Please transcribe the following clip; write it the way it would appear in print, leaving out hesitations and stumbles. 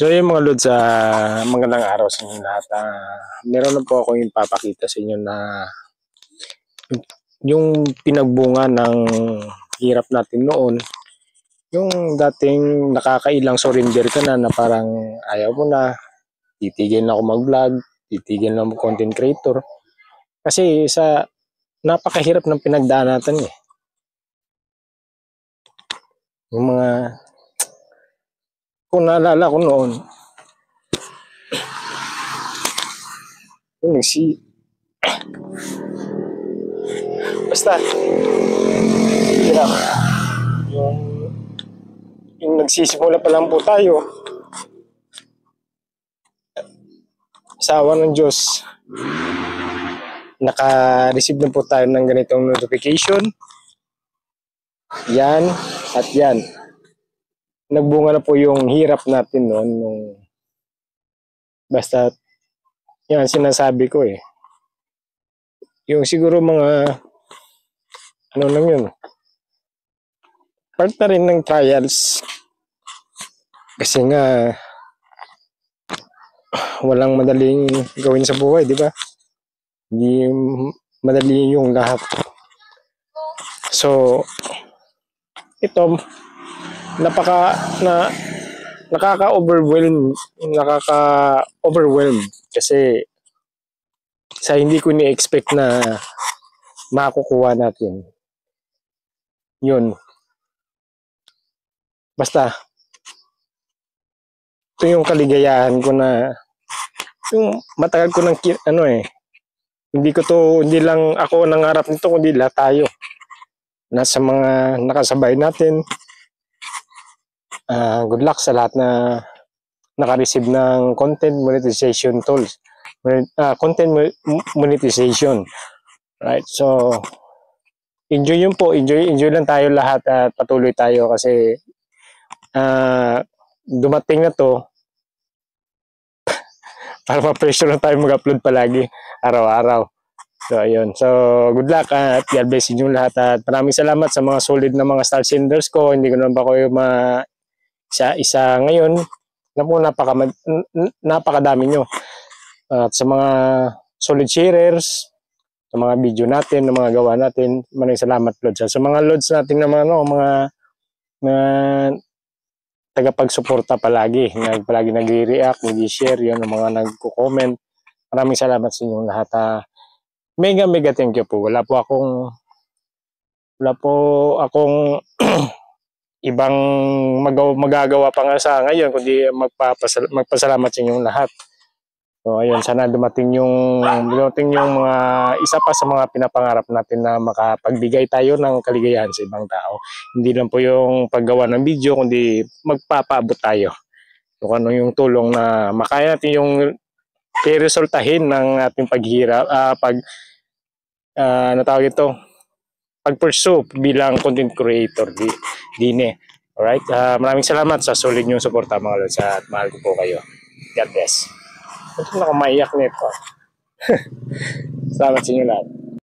So yung mga lods, magandang araw sa inyo lahat. Meron na po ako yung papakita sa inyo na yung pinagbunga ng hirap natin noon. Yung dating nakakailang surrender ka na parang ayaw mo na, titigil na ako mag-vlog, titigil na ako content creator. Kasi sa napakahirap ng pinagdaan natin eh. Yung mga, kung naalala ko noon, yung basta hirap. Yung nagsisimula pa lang po tayo, sa awa ng Diyos, naka-receive na po tayo ng ganitong notification. Yan at yan. Nagbunga na po yung hirap natin noon. Basta, yan sinasabi ko eh. Yung siguro mga, ano lang yun, part na rin ng trials. Kasi nga, walang madaling gawin sa buhay, di ba? Hindi madali yung lahat. So, ito, nakaka-overwhelm kasi sa hindi ko ni-expect na makukuha natin. Yun. Basta, ito yung kaligayahan ko na yung matagal ko ng hindi lang ako nangarap nito kundi lahat tayo. Nasa mga nakasabay natin. Good luck sa lahat na naka-receive ng content monetization tools. Content monetization. Right? So, enjoy yun po. Enjoy lang tayo lahat at patuloy tayo kasi dumating na to para ma-pressure na tayo mag-upload palagi araw-araw. So, ayun. So, good luck at God bless inyo lahat at maraming salamat sa mga solid na mga star senders ko. Hindi ko naman ba kayo isa ngayon. Napakadami nyo. At sa mga solid sharers, sa mga video natin, ng mga gawa natin, maraming salamat Lods. Sa mga Lods natin na mga tagapagsuporta palagi nagre-react, nag-share, yun, ang mga nagko-comment. Maraming salamat sa inyong lahat. Mega thank you po. Wala po akong ibang magagawa pa nga sa ngayon kundi magpasalamat sa inyong lahat. So ayun, sana dumating yung mga isa pa sa mga pinapangarap natin na makapagbigay tayo ng kaligayahan sa ibang tao. Hindi lang po yung paggawa ng video kundi magpapaabot tayo. So ano yung tulong na makaya natin yung resultahin ng ating paghirap, pag-pursue bilang content creator dine. Alright? Maraming salamat sa solid yung suporta mga lods at mahal ko po kayo. God bless. Ito na ako maiyak nito. Salamat sa inyo lahat.